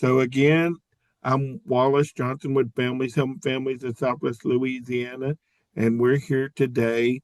So again, I'm Wallace Johnson with Families Helping Families of Southwest Louisiana, and we're here today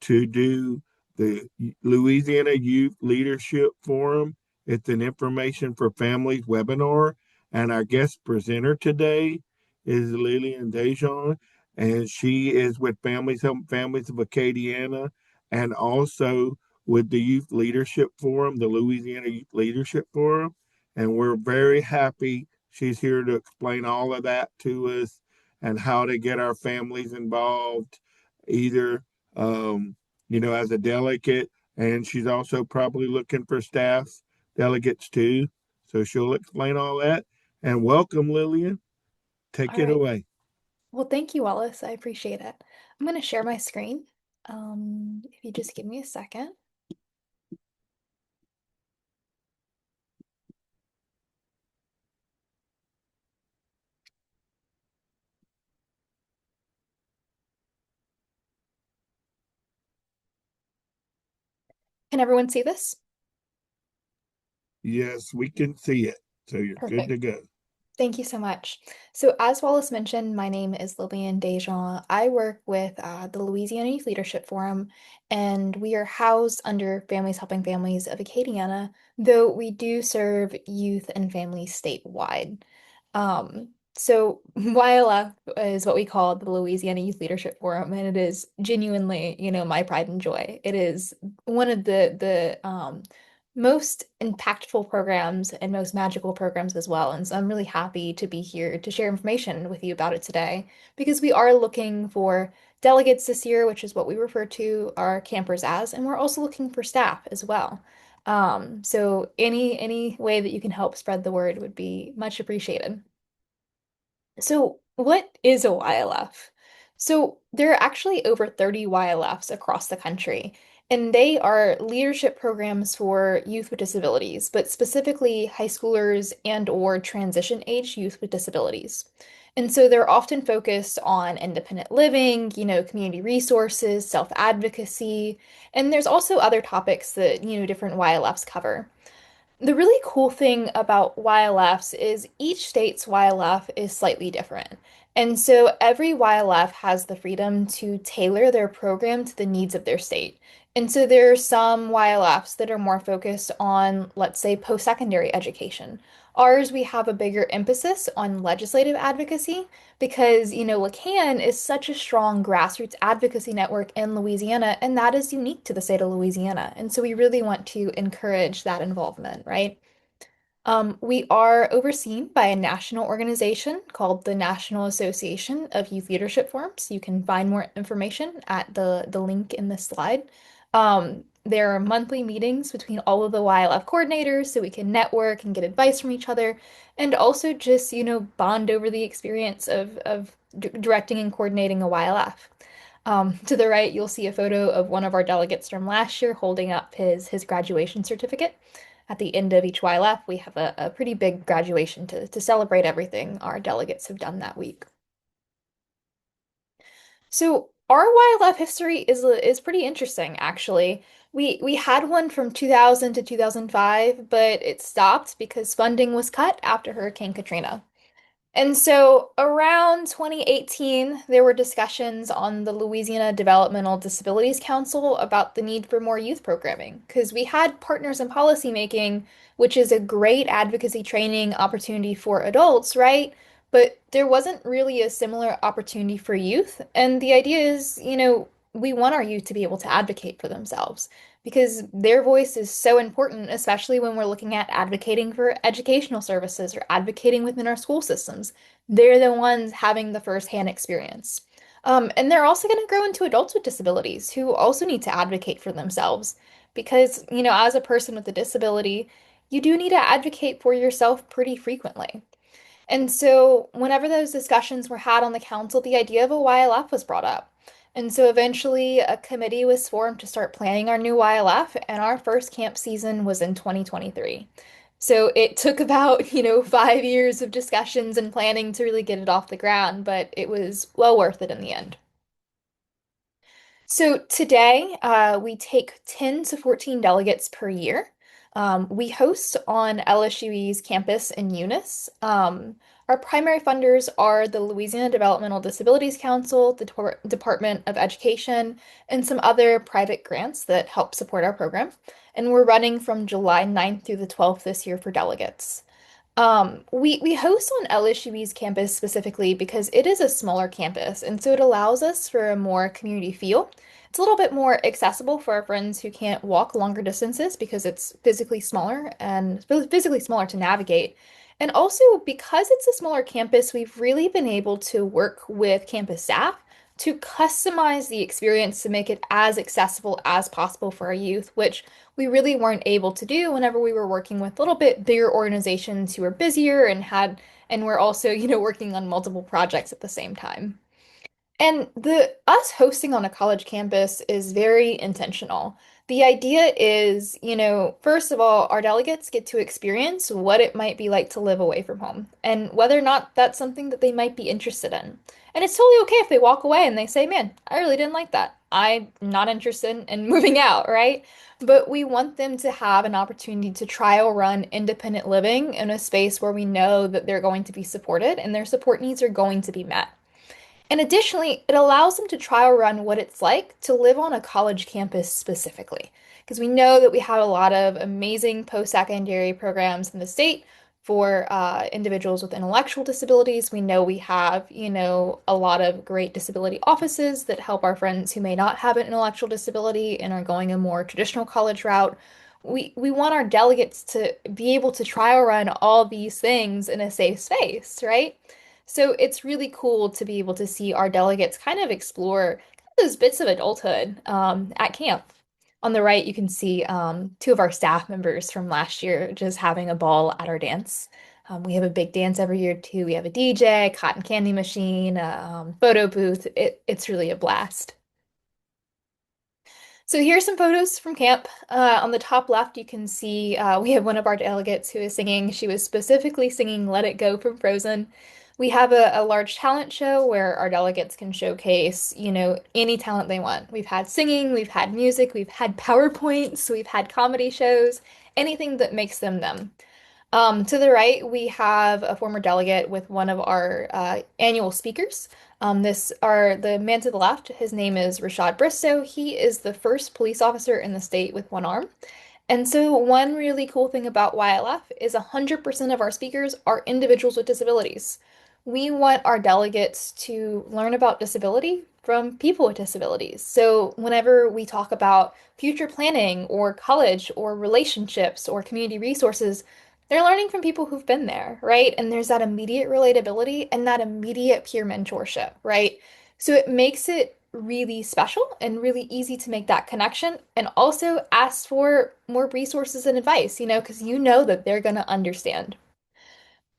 to do the Louisiana Youth Leadership Forum. It's an information for families webinar, and our guest presenter today is Lillian DeJean, and she is with Families Helping Families of Acadiana, and also with the Youth Leadership Forum, the Louisiana Youth Leadership Forum. And we're very happy she's here to explain all of that to us and how to get our families involved, either, um, as a delegate. And she's also probably looking for staff delegates too. So she'll explain all that. And welcome, Lillian. Take All it right. away. Well, thank you, Wallace. I appreciate it. I'm going to share my screen. If you just give me a second. Can everyone see this? Yes, we can see it. So you're good Perfect. to go. Thank you so much. So, as Wallace mentioned, my name is Lillian DeJean. I work with the Louisiana Youth Leadership Forum, and we are housed under Families Helping Families of Acadiana, though we do serve youth and families statewide. So YLF is what we call the Louisiana Youth Leadership Forum, and it is genuinely, my pride and joy. It is one of the most impactful programs and most magical programs as well. And so I'm really happy to be here to share information with you about it today because we are looking for delegates this year, which is what we refer to our campers as, and we're also looking for staff as well. So any way that you can help spread the word would be much appreciated. So, what is a YLF? So, there are actually over 30 YLFs across the country, and they are leadership programs for youth with disabilities, but specifically high schoolers and or transition age youth with disabilities. And so they're often focused on independent living, community resources, self-advocacy, and there's also other topics that, different YLFs cover. The really cool thing about YLFs is each state's YLF is slightly different. And so every YLF has the freedom to tailor their program to the needs of their state. And so there are some YLFs that are more focused on, let's say, post-secondary education. Ours, we have a bigger emphasis on legislative advocacy because, LACAN is such a strong grassroots advocacy network in Louisiana, and that is unique to the state of Louisiana. And so we really want to encourage that involvement, right? We are overseen by a national organization called the National Association of Youth Leadership Forums. You can find more information at the link in this slide. There are monthly meetings between all of the YLF coordinators so we can network and get advice from each other, and also just, bond over the experience of directing and coordinating a YLF. To the right, you'll see a photo of one of our delegates from last year holding up his graduation certificate. At the end of each YLF, we have a pretty big graduation to celebrate everything our delegates have done that week. So our YLF history is pretty interesting, actually. We had one from 2000 to 2005, but it stopped because funding was cut after Hurricane Katrina. And so around 2018, there were discussions on the Louisiana Developmental Disabilities Council about the need for more youth programming because we had partners in policymaking, which is a great advocacy training opportunity for adults, right? But there wasn't really a similar opportunity for youth. And the idea is, we want our youth to be able to advocate for themselves because their voice is so important, especially when we're looking at advocating for educational services or advocating within our school systems. They're the ones having the firsthand experience. And they're also going to grow into adults with disabilities who also need to advocate for themselves because, as a person with a disability, you do need to advocate for yourself pretty frequently. And so, whenever those discussions were had on the council, the idea of a YLF was brought up. And so, eventually, a committee was formed to start planning our new YLF, and our first camp season was in 2023. So, it took about, 5 years of discussions and planning to really get it off the ground, but it was well worth it in the end. So today, we take 10 to 14 delegates per year. We host on LSUE's campus in Eunice. Our primary funders are the Louisiana Developmental Disabilities Council, the Department of Education, and some other private grants that help support our program. And we're running from July 9th through the 12th this year for delegates. We host on LSUE's campus specifically because it is a smaller campus, and so it allows us for a more community feel. It's a little bit more accessible for our friends who can't walk longer distances because it's physically smaller and physically smaller to navigate. And also because it's a smaller campus, we've really been able to work with campus staff to customize the experience to make it as accessible as possible for our youth, which we really weren't able to do whenever we were working with a little bit bigger organizations who were busier and were also, working on multiple projects at the same time. And the us hosting on a college campus is very intentional. The idea is, first of all, our delegates get to experience what it might be like to live away from home and whether or not that's something that they might be interested in. And it's totally okay if they walk away and they say, "Man, I really didn't like that. I'm not interested in moving out," right? But we want them to have an opportunity to trial run independent living in a space where we know that they're going to be supported and their support needs are going to be met. And additionally, it allows them to trial run what it's like to live on a college campus specifically. Because we know that we have a lot of amazing post-secondary programs in the state for individuals with intellectual disabilities. We know we have, a lot of great disability offices that help our friends who may not have an intellectual disability and are going a more traditional college route. We want our delegates to be able to trial run all these things in a safe space, right? So it's really cool to be able to see our delegates kind of explore those bits of adulthood at camp. On the right, you can see two of our staff members from last year just having a ball at our dance. We have a big dance every year too. We have a DJ, cotton candy machine, a photo booth. It's really a blast. So here's some photos from camp. On the top left, you can see we have one of our delegates who is singing. She was specifically singing Let It Go from Frozen. We have a large talent show where our delegates can showcase, any talent they want. We've had singing, we've had music, we've had PowerPoints, we've had comedy shows, anything that makes them them. To the right, we have a former delegate with one of our annual speakers. The man to the left. His name is Rashad Bristow. He is the first police officer in the state with one arm. And so one really cool thing about YLF is 100% of our speakers are individuals with disabilities. We want our delegates to learn about disability from people with disabilities. So whenever we talk about future planning or college or relationships or community resources, they're learning from people who've been there, right? And there's that immediate relatability and that immediate peer mentorship, right? So it makes it really special and really easy to make that connection and also ask for more resources and advice, because you know that they're going to understand.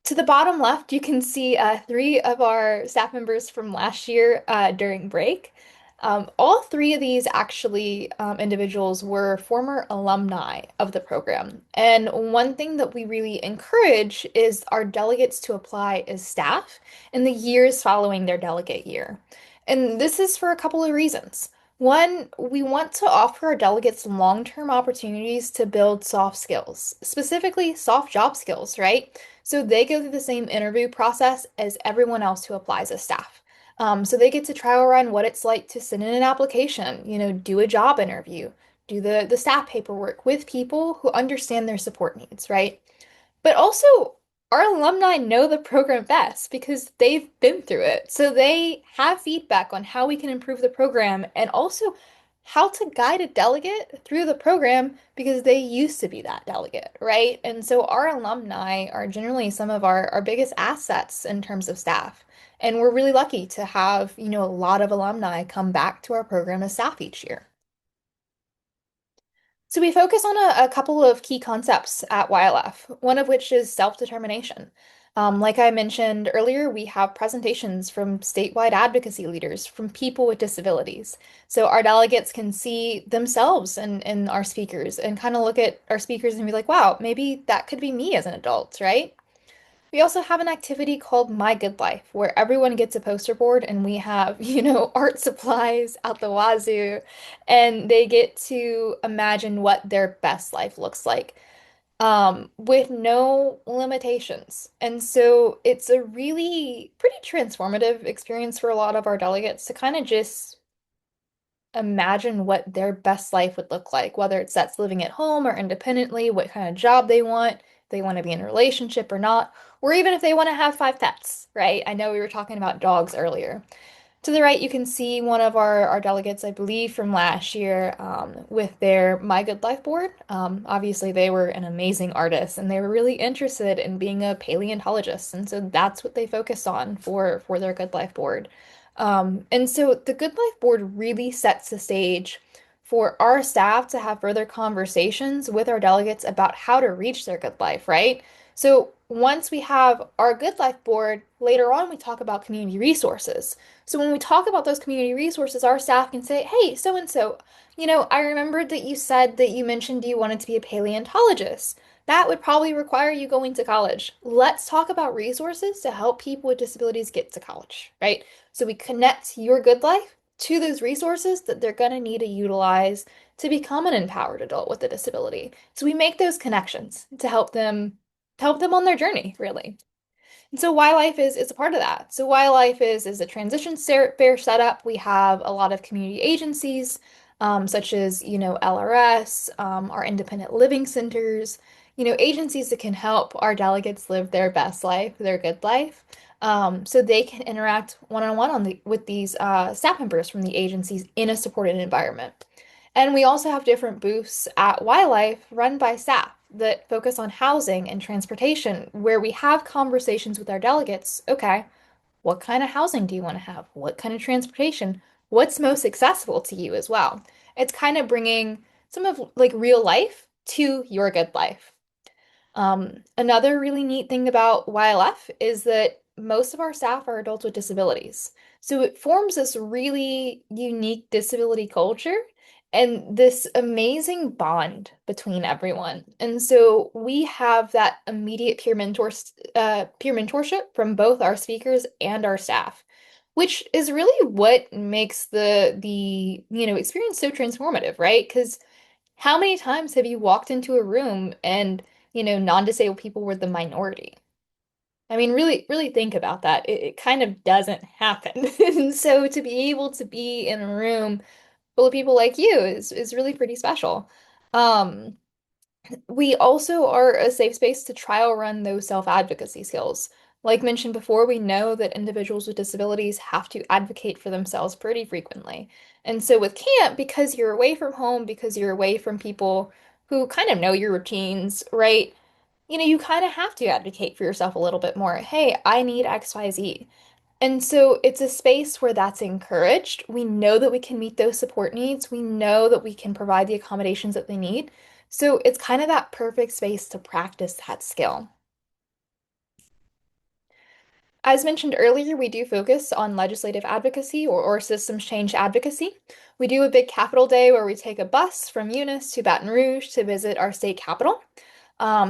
To the bottom left, you can see three of our staff members from last year during break. All three of these actually individuals were former alumni of the program. And one thing that we really encourage is our delegates to apply as staff in the years following their delegate year. And this is for a couple of reasons. One, we want to offer our delegates long-term opportunities to build soft skills, specifically soft job skills, right? So they go through the same interview process as everyone else who applies as staff. So they get to trial run what it's like to send in an application, do a job interview, do the staff paperwork with people who understand their support needs, right? But also, our alumni know the program best because they've been through it. So they have feedback on how we can improve the program and also how to guide a delegate through the program because they used to be that delegate, right? And so our alumni are generally some of our biggest assets in terms of staff. And we're really lucky to have, a lot of alumni come back to our program as staff each year. So we focus on a couple of key concepts at YLF, one of which is self-determination. Like I mentioned earlier, we have presentations from statewide advocacy leaders, from people with disabilities. So our delegates can see themselves in our speakers and kind of look at our speakers and be like, wow, maybe that could be me as an adult, right? We also have an activity called My Good Life, where everyone gets a poster board and we have, art supplies out the wazoo, and they get to imagine what their best life looks like. with no limitations. And so it's a really pretty transformative experience for a lot of our delegates to kind of just imagine what their best life would look like, whether it's that's living at home or independently, what kind of job they want, if they want to be in a relationship or not, or even if they want to have 5 pets, right? I know we were talking about dogs earlier. To the right, you can see one of our delegates, I believe, from last year with their My Good Life board. Obviously, they were an amazing artist and they were really interested in being a paleontologist. And so that's what they focused on for their Good Life board. And so the Good Life board really sets the stage for our staff to have further conversations with our delegates about how to reach their good life, right? So once we have our Good Life board, later on we talk about community resources. So when we talk about those community resources, our staff can say, hey, so and so, I remembered that you said that you mentioned you wanted to be a paleontologist. That would probably require you going to college. Let's talk about resources to help people with disabilities get to college, right? So we connect your good life to those resources that they're going to need to utilize to become an empowered adult with a disability. So we make those connections to help them on their journey, really. And so YLife is a part of that. So YLife is a transition fair setup. We have a lot of community agencies, such as, LRS, our independent living centers, agencies that can help our delegates live their best life, their good life. So they can interact one-on-one with these staff members from the agencies in a supported environment. And we also have different booths at YLife run by staff that focus on housing and transportation, where we have conversations with our delegates. Okay, what kind of housing do you want to have? What kind of transportation? What's most accessible to you as well? It's kind of bringing some of like real life to your good life. Another really neat thing about YLF is that most of our staff are adults with disabilities. So it forms this really unique disability culture and this amazing bond between everyone. And so we have that immediate peer mentorship from both our speakers and our staff, which is really what makes the experience so transformative, right? Because how many times have you walked into a room and, non-disabled people were the minority? I mean, really, really think about that. It kind of doesn't happen. And so to be able to be in a room full of people like you is really pretty special. Um, we also are a safe space to trial run those self-advocacy skills. Like mentioned before, we know that individuals with disabilities have to advocate for themselves pretty frequently. And so with camp, because you're away from home, because you're away from people who kind of know your routines, right? You kind of have to advocate for yourself a little bit more. Hey, I need XYZ. And so it's a space where that's encouraged. We know that we can meet those support needs. We know that we can provide the accommodations that they need. So it's kind of that perfect space to practice that skill. As mentioned earlier, we do focus on legislative advocacy or systems change advocacy. We do a big Capitol Day where we take a bus from Eunice to Baton Rouge to visit our state capitol.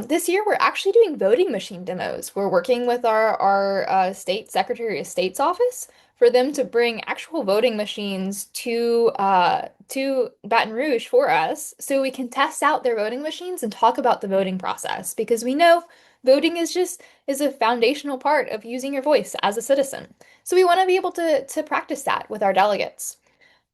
This year, we're actually doing voting machine demos. We're working with our state Secretary of State's office for them to bring actual voting machines to Baton Rouge for us, so we can test out their voting machines and talk about the voting process because we know voting is a foundational part of using your voice as a citizen. So we want to be able to practice that with our delegates.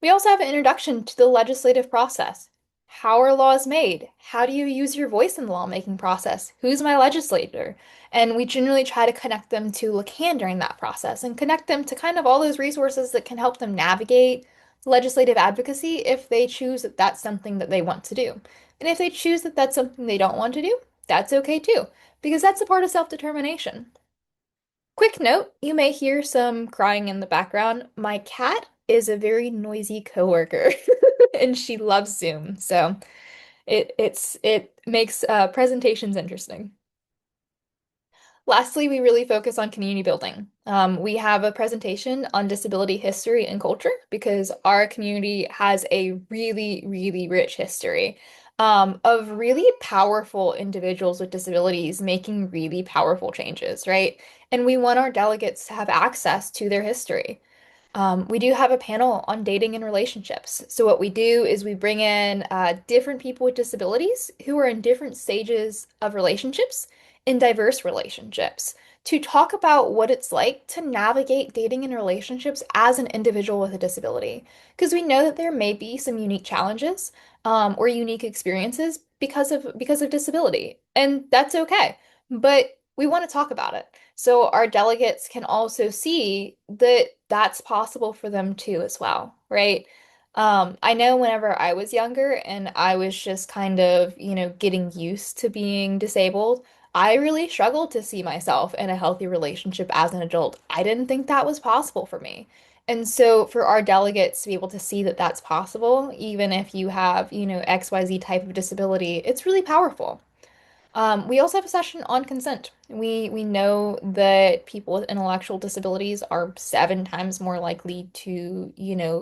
We also have an introduction to the legislative process. How are laws made? How do you use your voice in the lawmaking process? Who's my legislator? And we generally try to connect them to Lacan during that process and connect them to kind of all those resources that can help them navigate legislative advocacy if they choose that that's something that they want to do. And if they choose that that's something they don't want to do, that's okay too, because that's a part of self-determination. Quick note, you may hear some crying in the background. My cat is a very noisy coworker and she loves Zoom. So it makes presentations interesting. Lastly, we really focus on community building. We have a presentation on disability history and culture because our community has a really, really rich history of really powerful individuals with disabilities making really powerful changes, right? And we want our delegates to have access to their history. We do have a panel on dating and relationships. So what we do is we bring in different people with disabilities who are in different stages of relationships, in diverse relationships, to talk about what it's like to navigate dating and relationships as an individual with a disability. Because we know that there may be some unique challenges or unique experiences because of disability, and that's okay. But we want to talk about it. So our delegates can also see that that's possible for them too as well, right? I know whenever I was younger and I was just kind of, getting used to being disabled, I really struggled to see myself in a healthy relationship as an adult. I didn't think that was possible for me. And so for our delegates to be able to see that that's possible, even if you have, XYZ type of disability, it's really powerful. We also have a session on consent. We know that people with intellectual disabilities are 7 times more likely to,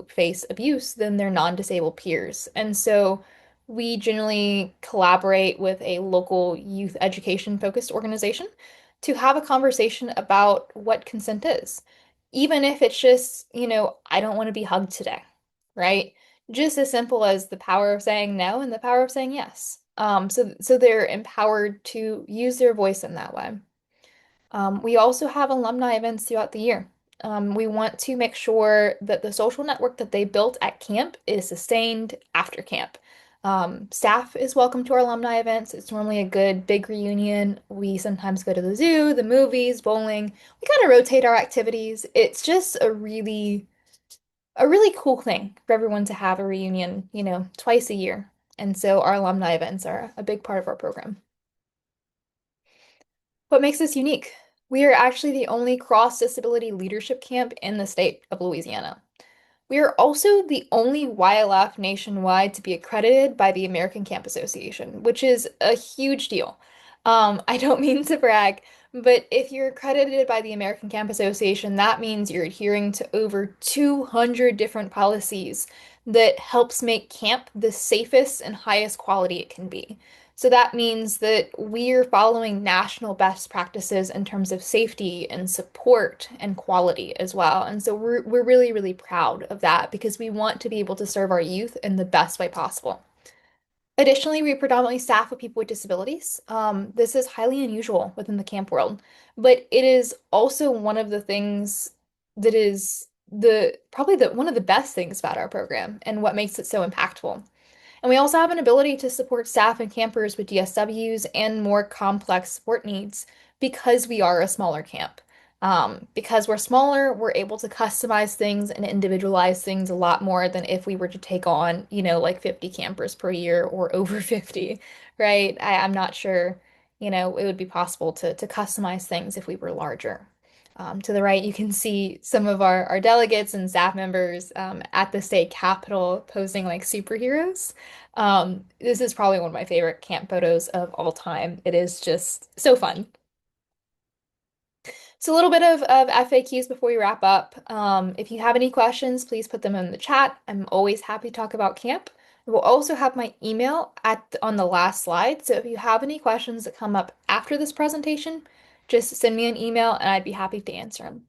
face abuse than their non-disabled peers. And so we generally collaborate with a local youth education focused organization to have a conversation about what consent is. Even if it's just, I don't want to be hugged today, right? Just as simple as the power of saying no and the power of saying yes. So they're empowered to use their voice in that way. We also have alumni events throughout the year. We want to make sure that the social network that they built at camp is sustained after camp. Staff is welcome to our alumni events. It's normally a good big reunion. We sometimes go to the zoo, the movies, bowling. We kind of rotate our activities. It's just a really cool thing for everyone to have a reunion, twice a year. And so our alumni events are a big part of our program. What makes us unique? We are actually the only cross-disability leadership camp in the state of Louisiana. We are also the only YLF nationwide to be accredited by the American Camp Association, which is a huge deal. I don't mean to brag, but if you're accredited by the American Camp Association, that means you're adhering to over 200 different policies that helps make camp the safest and highest quality it can be. So that means that we're following national best practices in terms of safety and support and quality as well. And so we're really, really proud of that because we want to be able to serve our youth in the best way possible. Additionally, we predominantly staff with people with disabilities. This is highly unusual within the camp world, but it is also one of the things that is the probably the one of the best things about our program and what makes it so impactful. And we also have an ability to support staff and campers with DSWs and more complex support needs because we are a smaller camp. Because we're smaller, we're able to customize things and individualize things a lot more than if we were to take on, like 50 campers per year or over 50, right? I'm not sure, it would be possible to customize things if we were larger. To the right, you can see some of our delegates and staff members at the state capitol posing like superheroes. This is probably one of my favorite camp photos of all time. It is just so fun. So a little bit of FAQs before we wrap up. If you have any questions, please put them in the chat. I'm always happy to talk about camp. We'll also have my email on the last slide. So if you have any questions that come up after this presentation, just send me an email and I'd be happy to answer them.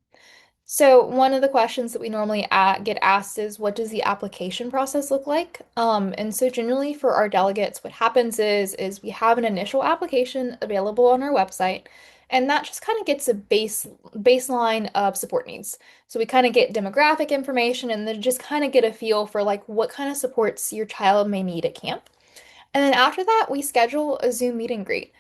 So one of the questions that we normally get asked is, what does the application process look like? And so generally for our delegates, what happens is we have an initial application available on our website, and that just kind of gets a baseline of support needs. So we kind of get demographic information and then just kind of get a feel for like what kind of supports your child may need at camp. And then after that, we schedule a Zoom meet and greet.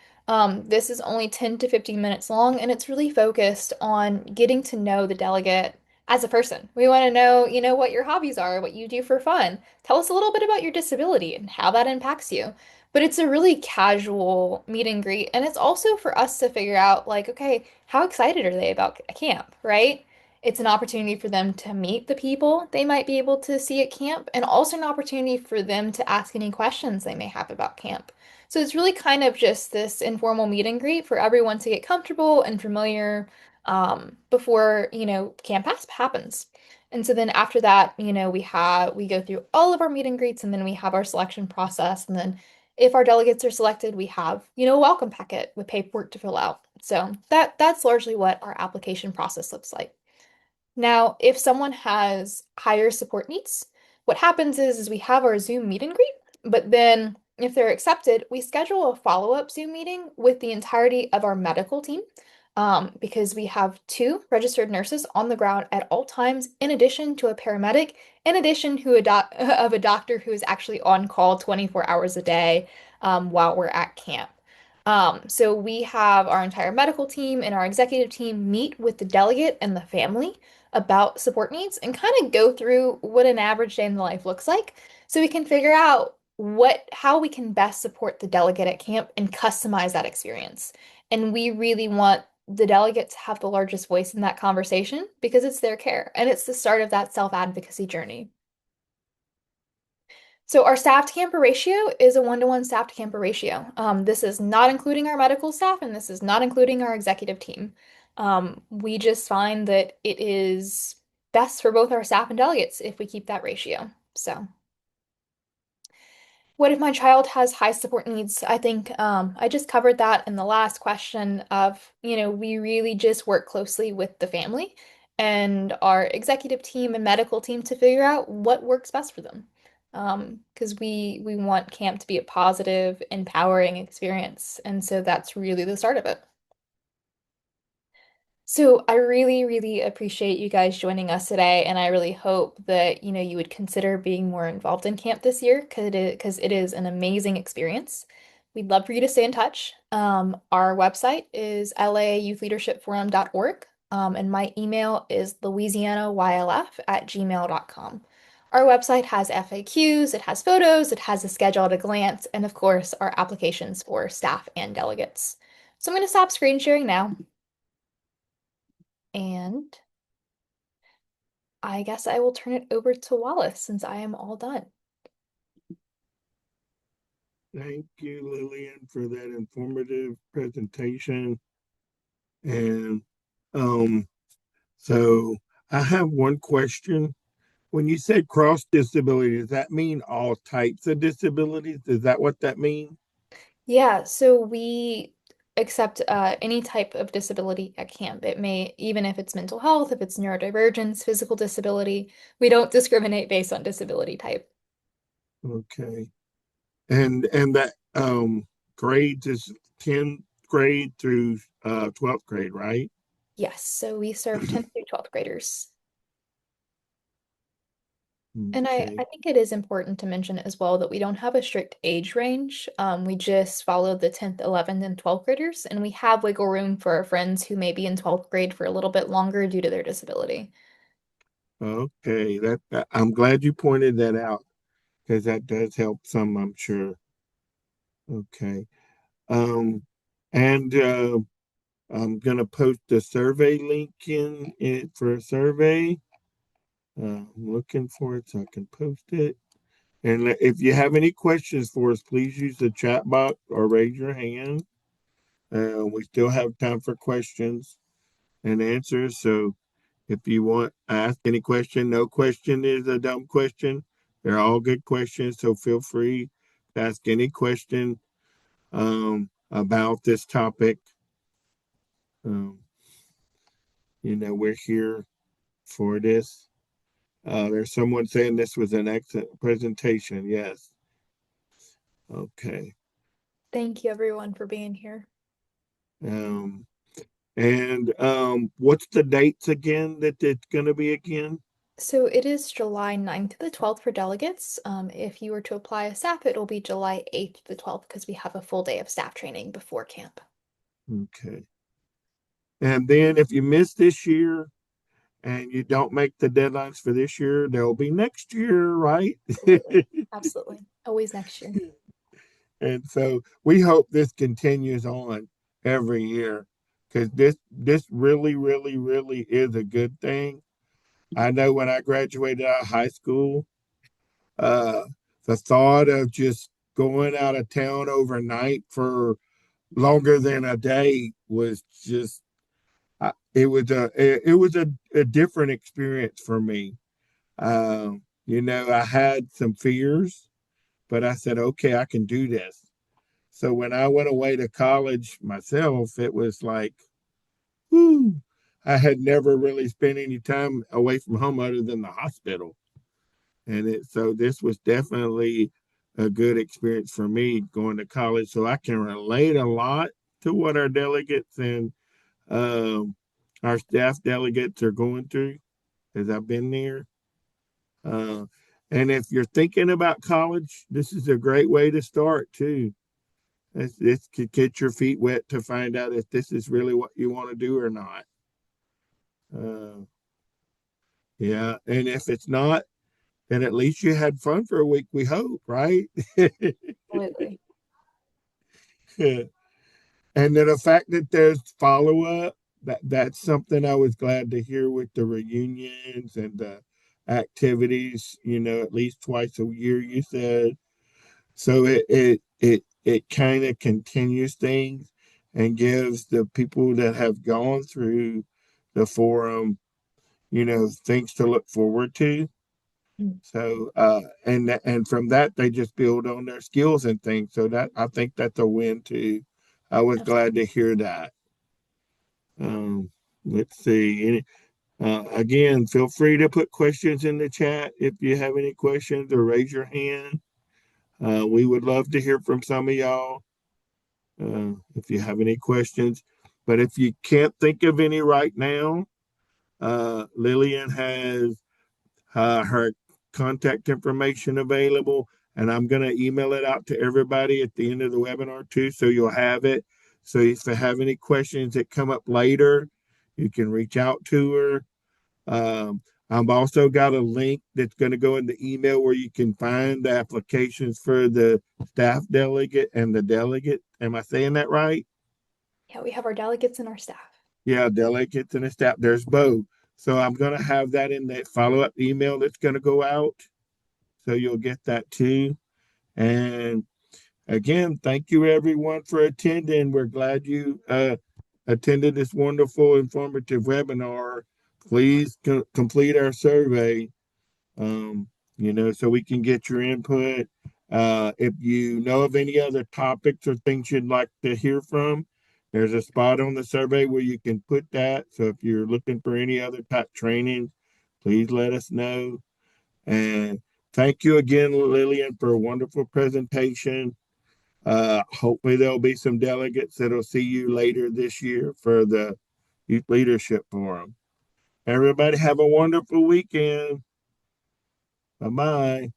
This is only 10 to 15 minutes long, and it's really focused on getting to know the delegate as a person. We want to know, what your hobbies are, what you do for fun. Tell us a little bit about your disability and how that impacts you. But it's a really casual meet and greet, and it's also for us to figure out, like, okay, how excited are they about camp, right? It's an opportunity for them to meet the people they might be able to see at camp, and also an opportunity for them to ask any questions they may have about camp. So it's really kind of just this informal meet and greet for everyone to get comfortable and familiar before, camp happens. And so then after that, we go through all of our meet and greets, and then we have our selection process. And then if our delegates are selected, we have, a welcome packet with paperwork to fill out. So that's largely what our application process looks like. Now, if someone has higher support needs, what happens is we have our Zoom meet and greet, but then if they're accepted, we schedule a follow-up Zoom meeting with the entirety of our medical team, because we have two registered nurses on the ground at all times, in addition to a paramedic, in addition to of a doctor who is actually on call 24 hours a day, while we're at camp. So we have our entire medical team and our executive team meet with the delegate and the family about support needs and kind of go through what an average day in the life looks like so we can figure out how we can best support the delegate at camp and customize that experience. And we really want the delegate to have the largest voice in that conversation because it's their care and it's the start of that self-advocacy journey. So our staff to camper ratio is a 1-to-1 staff to camper ratio. This is not including our medical staff, and this is not including our executive team. We just find that it is best for both our staff and delegates if we keep that ratio. So, what if my child has high support needs? I think I just covered that in the last question of, we really just work closely with the family and our executive team and medical team to figure out what works best for them. Because we want camp to be a positive, empowering experience. And so that's really the start of it. So I really, really appreciate you guys joining us today, and I really hope that you would consider being more involved in camp this year because it is an amazing experience. We'd love for you to stay in touch. Our website is layouthlleadershipforum.org, and my email is louisianaylf@gmail.com. Our website has FAQs, it has photos, it has a schedule at a glance, and of course, our applications for staff and delegates. So I'm going to stop screen sharing now. And I guess I will turn it over to Wallace since I am all done. Thank you, Lillian, for that informative presentation. And um, so I have one question. When you said cross disability, does that mean all types of disabilities? Is that what that means? Yeah, so we accept any type of disability at camp. It may, even if it's mental health, if it's neurodivergence, physical disability, we don't discriminate based on disability type. Okay. And that grades is 10th grade through 12th grade, right? Yes, so we serve 10th through 12th graders. And I Okay. think it is important to mention as well that we don't have a strict age range. We just follow the 10th, 11th, and 12th graders, and we have wiggle room for our friends who may be in 12th grade for a little bit longer due to their disability. Okay. I'm glad you pointed that out because that does help some, I'm sure. Okay. Um, and I'm gonna post the survey link in it for a survey. I'm looking for it so I can post it. And if you have any questions for us, please use the chat box or raise your hand. We still have time for questions and answers. So if you want to ask any question, no question is a dumb question. They're all good questions. So feel free to ask any question about this topic. Um, we're here for this. There's someone saying this was an excellent presentation. Yes. Okay. Thank you everyone for being here. Um, and what's the dates again that it's going to be again? So it is July 9th to the 12th for delegates. If you were to apply a staff, it will be July 8th to the 12th because we have a full day of staff training before camp. Okay. And then if you miss this year and you don't make the deadlines for this year, there'll be next year, right? Absolutely. Absolutely. Always next year. And so we hope this continues on every year because this really, really, really is a good thing. I know when I graduated out of high school, uh, the thought of just going out of town overnight for longer than a day was just it was a different experience for me. I had some fears, but I said, okay, I can do this. So when I went away to college myself, it was like, whoo, I had never really spent any time away from home other than the hospital. So this was definitely a good experience for me going to college. So I can relate a lot to what our delegates and um, our staff delegates are going through as I've been there. Uh, and if you're thinking about college, this is a great way to start too. This could get your feet wet to find out if this is really what you want to do or not. Uh, yeah, and if it's not, then at least you had fun for a week. We hope, right? Absolutely. And then the fact that there's follow up, that's something I was glad to hear with the reunions and the activities. At least twice a year. You said so. It kind of continues things and gives the people that have gone through the forum, things to look forward to. Mm. So and from that they just build on their skills and things. So that I think that's a win too. I was glad to hear that. Um, let's see. Again, feel free to put questions in the chat if you have any questions or raise your hand. We would love to hear from some of y'all if you have any questions. But if you can't think of any right now, Lillian has her contact information available, and I'm going to email it out to everybody at the end of the webinar too, so you'll have it. So if you have any questions that come up later, you can reach out to her. I've also got a link that's going to go in the email where you can find the applications for the staff delegate and the delegate. Am I saying that right? Yeah, we have our delegates and our staff. Yeah, delegates and a staff. There's both. So I'm going to have that in that follow up email that's going to go out. So you'll get that too. And again, thank you everyone for attending. We're glad you attended this wonderful, informative webinar. Please complete our survey, um, so we can get your input. If you know of any other topics or things you'd like to hear from, there's a spot on the survey where you can put that. So if you're looking for any other type training, please let us know. And thank you again, Lillian, for a wonderful presentation. Hopefully, there'll be some delegates that'll see you later this year for the Youth Leadership Forum. Everybody, have a wonderful weekend. Bye bye.